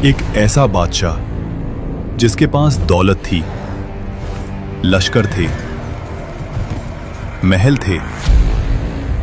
एक ऐसा बादशाह जिसके पास दौलत थी, लश्कर थे, महल थे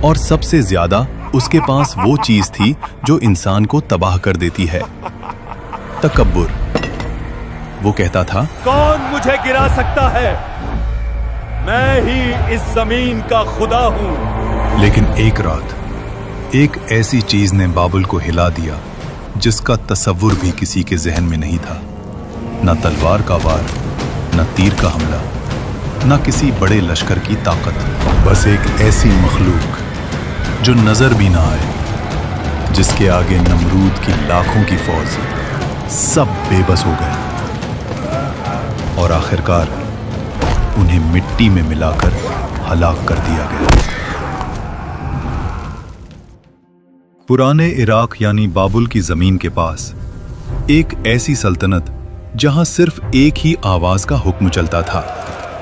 और सबसे ज्यादा उसके पास वो चीज थी जो इंसान को तबाह कर देती है, तकब्बुर। वो कहता था, कौन मुझे गिरा सकता है? मैं ही इस जमीन का खुदा हूं। लेकिन एक रात एक ऐसी चीज ने बाबुल को हिला दिया जिसका तसव्वुर भी किसी के जहन में नहीं था। न तलवार का वार, न तीर का हमला, न किसी बड़े लश्कर की ताकत, बस एक ऐसी मखलूक जो नजर भी ना आए, जिसके आगे नमरूद की लाखों की फौज सब बेबस हो गए और आखिरकार उन्हें मिट्टी में मिलाकर हलाक कर दिया गया। पुराने इराक यानी बाबुल की जमीन के पास एक ऐसी सल्तनत जहां सिर्फ एक ही आवाज का हुक्म चलता था,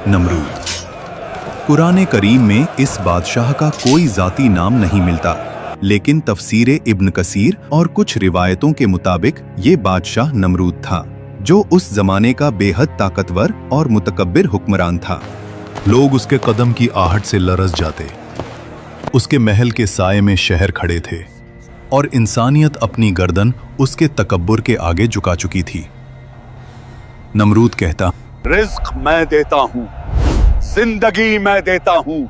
नमरूद। कुरान करीम में इस बादशाह का कोई जाती नाम नहीं मिलता, लेकिन तफसीर इब्न कसीर और कुछ रिवायतों के मुताबिक ये बादशाह नमरूद था, जो उस जमाने का बेहद ताकतवर और मुतकब्बिर हुक्मरान था। लोग उसके कदम की आहट से लरज़ जाते। उसके महल के साए में शहर खड़े थे और इंसानियत अपनी गर्दन उसके तकब्बुर के आगे झुका चुकी थी। नमरूद कहता, रिज्क मैं देता हूं, जिंदगी मैं देता हूं,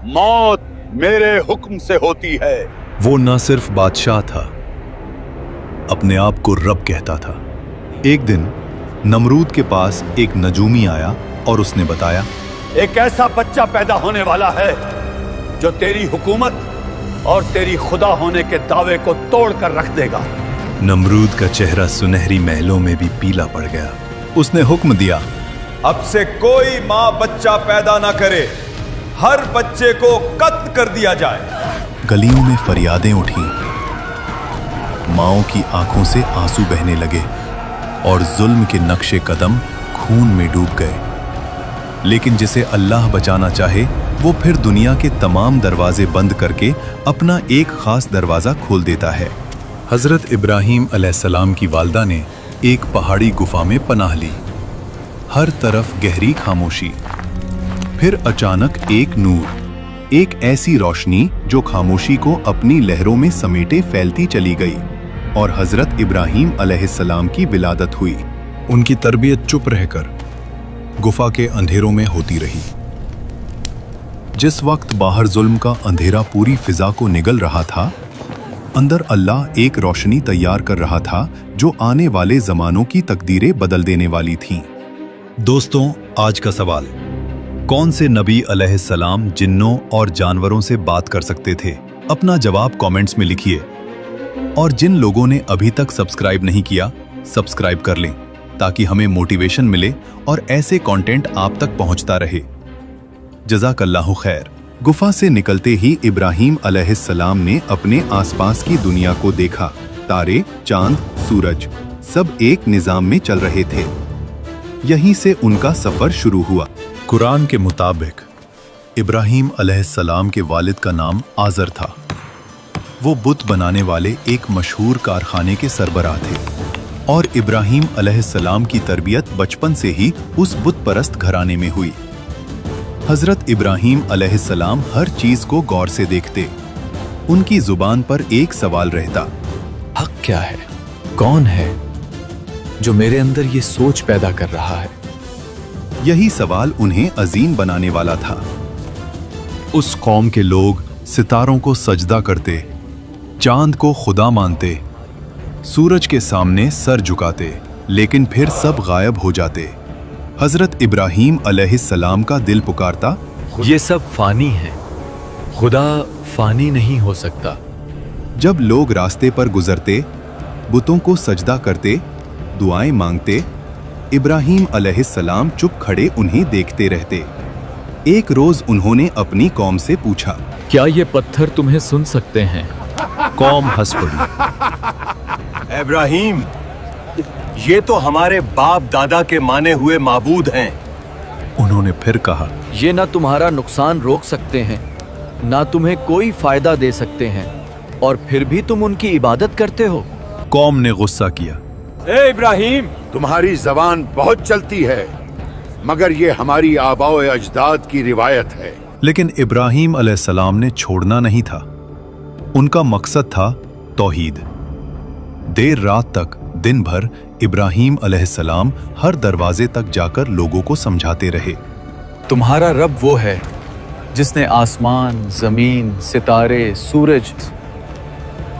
मौत मेरे हुक्म से होती है। वो न सिर्फ बादशाह था, अपने आप को रब कहता था। एक दिन नमरूद के पास एक नजूमी आया और उसने बताया, एक ऐसा बच्चा पैदा होने वाला है जो तेरी हुकूमत और तेरी खुदा होने के दावे को तोड़ कर रख देगा। नमरूद का चेहरा सुनहरी महलों में भी पीला पड़ गया। उसने हुक्म दिया, अब से कोई माँ बच्चा पैदा ना करे, हर बच्चे को कत्ल कर दिया जाए। गलियों में फरियादें उठी, माओं की आंखों से आंसू बहने लगे और जुल्म के नक्शे कदम खून में डूब गए। लेकिन जिसे अल्लाह बचाना चाहे वो फिर दुनिया के तमाम दरवाजे बंद करके अपना एक खास दरवाजा खोल देता है। हजरत इब्राहीम अलैहिस्सलाम की वालदा ने एक पहाड़ी गुफा में पनाह ली। हर तरफ गहरी खामोशी, फिर अचानक एक नूर, एक ऐसी रोशनी जो खामोशी को अपनी लहरों में समेटे फैलती चली गई और हजरत इब्राहीम अलैहिस्सलाम की विलादत हुई। उनकी तरबियत चुप रहकर गुफा के अंधेरों में होती रही। जिस वक्त बाहर जुल्म का अंधेरा पूरी फिजा को निगल रहा था, अंदर अल्लाह एक रोशनी तैयार कर रहा था जो आने वाले जमानों की तकदीरें बदल देने वाली थीं। दोस्तों, आज का सवाल, कौन से नबी अलैहिस्सलाम जिन्नों और जानवरों से बात कर सकते थे? अपना जवाब कमेंट्स में लिखिए और जिन लोगों ने अभी तक सब्सक्राइब नहीं किया, सब्सक्राइब कर लें ताकि हमें मोटिवेशन मिले और ऐसे कंटेंट आप तक पहुंचता रहे। जज़ाकल्लाहु खैर। गुफा से निकलते ही इब्राहीम अलैहिस्सलाम ने अपने आसपास की दुनिया को देखा। तारे, चांद, सूरज सब एक निजाम में चल रहे थे। यहीं से उनका सफर शुरू हुआ। कुरान के मुताबिक इब्राहीम अलैहिस्सलाम के वालिद का नाम आज़र था। वो बुत बनाने वाले एक मशहूर कारखाने के सरबराह थे और इब्राहीम अलैहिस्सलाम की तरबियत बचपन से ही उस बुत परस्त घराने में हुई। हजरत इब्राहीम अलैहिस्सलाम हर चीज को गौर से देखते। उनकी जुबान पर एक सवाल रहता, हक क्या है? कौन है जो मेरे अंदर ये सोच पैदा कर रहा है? यही सवाल उन्हें अजीम बनाने वाला था। उस कौम के लोग सितारों को सजदा करते, चांद को खुदा मानते, सूरज के सामने सर झुकाते, लेकिन फिर सब गायब हो जाते। हजरत इब्राहीम अलैहिस्सलाम का दिल पुकारता, ये सब फानी है, खुदा फानी नहीं हो सकता। जब लोग रास्ते पर गुजरते, बुतों को सजदा करते, दुआएं मांगते, इब्राहीम अलैहिस्सलाम चुप खड़े उन्हें देखते रहते। एक रोज उन्होंने अपनी कौम से पूछा, क्या ये पत्थर तुम्हें सुन सकते हैं? कौम हंस पड़ी। इब्राहीम, ये तो हमारे बाप दादा के माने हुए माबूद हैं। उन्होंने फिर कहा, ये ना तुम्हारा नुकसान रोक सकते हैं, ना तुम्हें कोई फायदा दे सकते हैं, और फिर भी तुम उनकी इबादत करते हो। कौम ने गुस्सा किया ए इब्राहिम, तुम्हारी जबान बहुत चलती है, मगर ये हमारी आबाओ अजदाद की रिवायत है। लेकिन इब्राहिम अलैहिस्सलाम ने छोड़ना नहीं था। उनका मकसद था तौहीद। देर रात तक दिन भर इब्राहिम अलैहिस्सलाम हर दरवाजे तक जाकर लोगों को समझाते रहे। तुम्हारा रब वो है जिसने आसमान, जमीन, सितारे, सूरज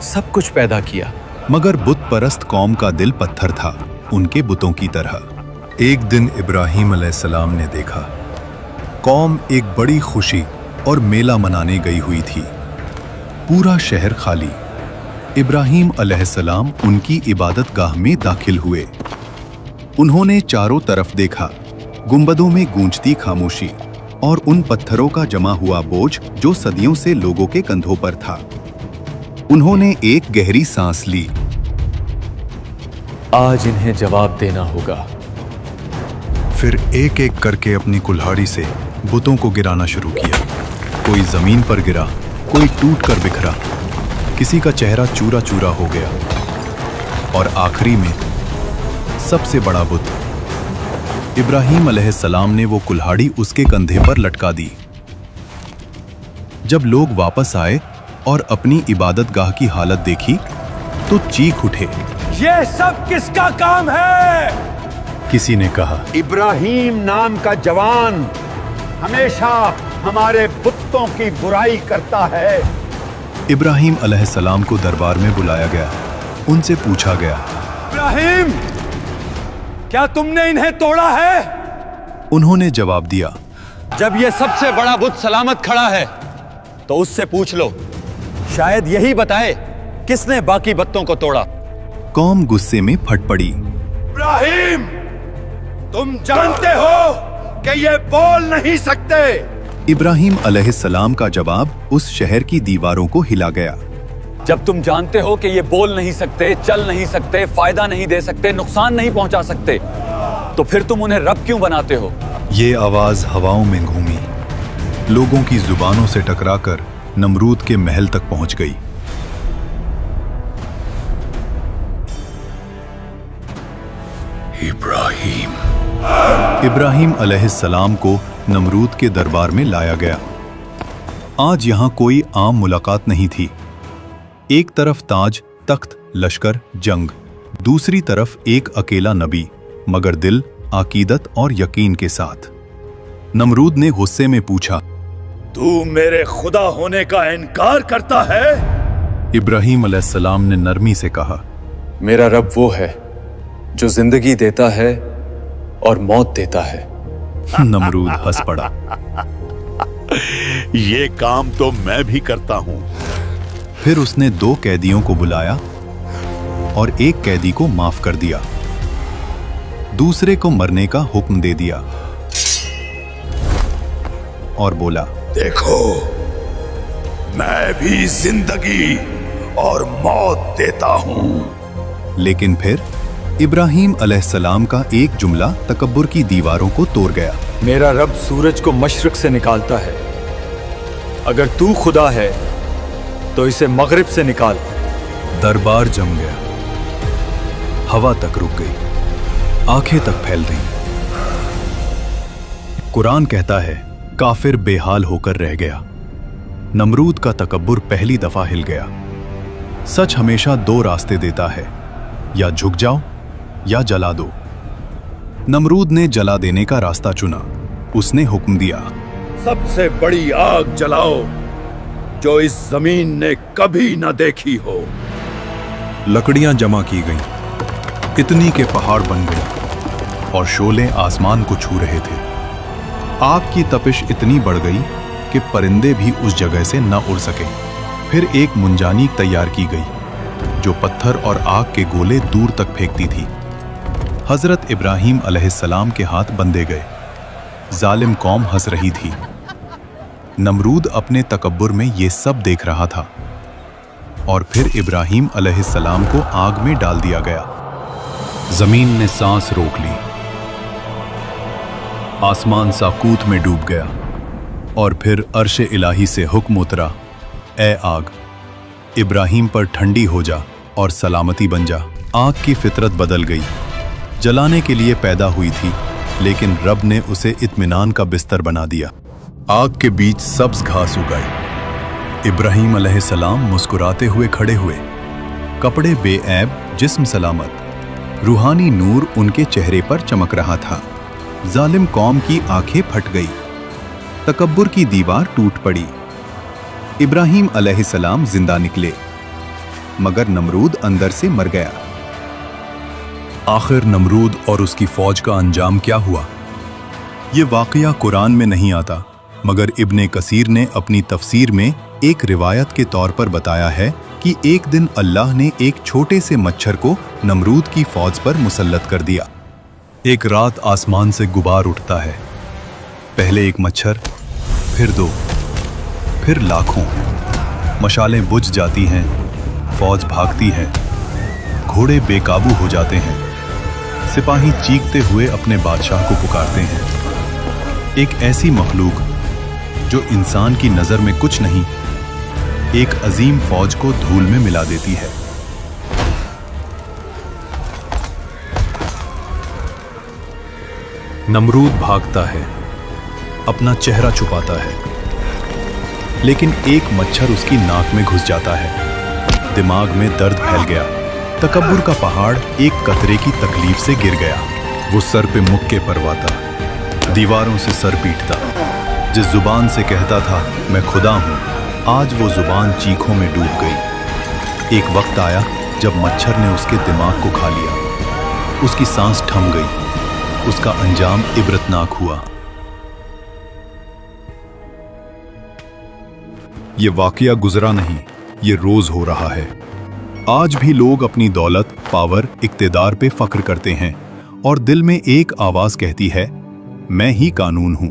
सब कुछ पैदा किया। मगर बुत परस्त कौम का दिल पत्थर था, उनके बुतों की तरह। एक दिन इब्राहिम अलैहिस्सलाम ने देखा कौम एक बड़ी खुशी और मेला मनाने गई हुई थी। पूरा शहर खाली। इब्राहिम अलैहिस्सलाम उनकी इबादत गाह में दाखिल हुए। उन्होंने चारों तरफ देखा, गुंबदों में गूंजती खामोशी और उन पत्थरों का जमा हुआ बोझ जो सदियों से लोगों के कंधों पर था। उन्होंने एक गहरी सांस ली। आज इन्हें जवाब देना होगा। फिर एक एक करके अपनी कुल्हाड़ी से बुतों को गिराना शुरू किया। कोई जमीन पर गिरा, कोई टूट कर बिखरा, किसी का चेहरा चूरा चूरा हो गया और आखिरी में सबसे बड़ा बुत इब्राहिम अलैहिस्सलाम ने वो कुल्हाड़ी उसके कंधे पर लटका दी। जब लोग वापस आए और अपनी इबादत गाह की हालत देखी तो चीख उठे, ये सब किसका काम है? किसी ने कहा, इब्राहिम नाम का जवान हमेशा हमारे बुतों की बुराई करता है। इब्राहिम अलैहिस्सलाम को दरबार में बुलाया गया। उनसे पूछा गया, इब्राहिम, क्या तुमने इन्हें तोड़ा है? उन्होंने जवाब दिया, जब ये सबसे बड़ा बुत सलामत खड़ा है तो उससे पूछ लो, शायद यही बताए किसने बाकी बुतों को तोड़ा। कौम गुस्से में फट पड़ी। इब्राहिम, तुम जानते हो कि ये बोल नहीं सकते। इब्राहिम अलैहिस्सलाम का जवाब उस शहर की दीवारों को हिला गया। जब तुम जानते हो कि ये बोल नहीं सकते, चल नहीं सकते, फायदा नहीं दे सकते, नुकसान नहीं पहुंचा सकते, तो फिर तुम उन्हें रब क्यों बनाते हो? ये आवाज हवाओं में घूमी, लोगों की जुबानों से टकराकर नमरूद के महल तक पहुंच गई। इब्राहिम अलैहिस्सलाम को नमरूद के दरबार में लाया गया। आज यहां कोई आम मुलाकात नहीं थी। एक तरफ ताज, तख्त, लश्कर, जंग, दूसरी तरफ एक अकेला नबी, मगर दिल, अकीदत और यकीन के साथ। नमरूद ने गुस्से में पूछा, तू मेरे खुदा होने का इनकार करता है? इब्राहिम अलैहिस्सलाम ने नरमी से कहा, मेरा रब वो है जो जिंदगी देता है और मौत देता है। नमरूद हंस पड़ा। ये काम तो मैं भी करता हूं। फिर उसने 2 कैदियों को बुलाया और एक कैदी को माफ कर दिया, दूसरे को मरने का हुक्म दे दिया और बोला, देखो, मैं भी जिंदगी और मौत देता हूं। लेकिन फिर इब्राहिम अलैहिस्सलाम का एक जुमला तकब्बुर की दीवारों को तोड़ गया। मेरा रब सूरज को मशरिक से निकालता है। अगर तू खुदा है तो इसे मगरिब से निकाल। दरबार जम गया। हवा तक रुक गई, आंखें तक फैल गईं। कुरान कहता है, काफिर बेहाल होकर रह गया। नमरूद का तकब्बुर पहली दफा हिल गया। सच हमेशा 2 रास्ते देता है, या झुक जाओ या जला दो। नमरूद ने जला देने का रास्ता चुना। उसने हुक्म दिया, सबसे बड़ी आग जलाओ जो इस जमीन ने कभी न देखी हो। लकड़ियां जमा की गईं, इतनी के पहाड़ बन गए और शोले आसमान को छू रहे थे। आग की तपिश इतनी बढ़ गई कि परिंदे भी उस जगह से न उड़ सके। फिर एक मुंजानीक तैयार की गई जो पत्थर और आग के गोले दूर तक फेंकती थी। हजरत इब्राहिम अलैहिस्सलाम के हाथ बंधे गए। जालिम कौम हंस रही थी। नमरूद अपने तकब्बुर में ये सब देख रहा था। और फिर इब्राहिम अलैहिस्सलाम को आग में डाल दिया गया। जमीन ने सांस रोक ली। आसमान साकूत में डूब गया और फिर अर्श इलाही से हुक्म उतरा, ए आग, इब्राहिम पर ठंडी हो जा और सलामती बन जा। आग की फितरत बदल गई। जलाने के लिए पैदा हुई थी, लेकिन रब ने उसे इत्मीनान का बिस्तर बना दिया। आग के बीच सब्ज घास उगाई। इब्राहीम अलैहिस्सलाम मुस्कुराते हुए खड़े हुए, कपड़े बेऐब, जिस्म सलामत। रूहानी नूर उनके चेहरे पर चमक रहा था। जालिम कौम की आंखें फट गई, तकब्बुर की दीवार टूट पड़ी। इब्राहीम अलैहिस्सलाम जिंदा निकले, मगर नमरूद अंदर से मर गया। आखिर नमरूद और उसकी फौज का अंजाम क्या हुआ? ये वाकया कुरान में नहीं आता, मगर इब्ने कसीर ने अपनी तफसीर में एक रिवायत के तौर पर बताया है कि एक दिन अल्लाह ने एक छोटे से मच्छर को नमरूद की फौज पर मुसल्लत कर दिया। एक रात आसमान से गुबार उठता है, पहले एक मच्छर, फिर दो, फिर लाखों। मशालें बुझ जाती हैं, फौज भागती है, घोड़े बेकाबू हो जाते हैं, सिपाही चीखते हुए अपने बादशाह को पुकारते हैं। एक ऐसी मखलूक जो इंसान की नजर में कुछ नहीं, एक अजीम फौज को धूल में मिला देती है। नमरूद भागता है, अपना चेहरा छुपाता है, लेकिन एक मच्छर उसकी नाक में घुस जाता है। दिमाग में दर्द फैल गया। तकब्बुर का पहाड़ एक कतरे की तकलीफ से गिर गया। वो सर पे मुक्के परवाता, दीवारों से सर पीटता। जिस जुबान से कहता था मैं खुदा हूं, आज वो जुबान चीखों में डूब गई। एक वक्त आया जब मच्छर ने उसके दिमाग को खा लिया। उसकी सांस थम गई। उसका अंजाम इबरतनाक हुआ। ये वाकया गुजरा नहीं, ये रोज हो रहा है। आज भी लोग अपनी दौलत, पावर, इक्तिदार पे फख्र करते हैं और दिल में एक आवाज कहती है, मैं ही कानून हूं।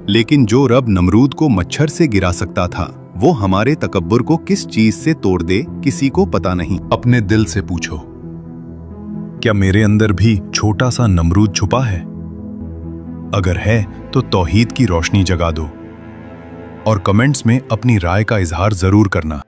लेकिन जो रब नमरूद को मच्छर से गिरा सकता था, वो हमारे तकब्बुर को किस चीज से तोड़ दे, किसी को पता नहीं। अपने दिल से पूछो, क्या मेरे अंदर भी छोटा सा नमरूद छुपा है? अगर है तो तौहीद की रोशनी जगा दो और कमेंट्स में अपनी राय का इजहार जरूर करना।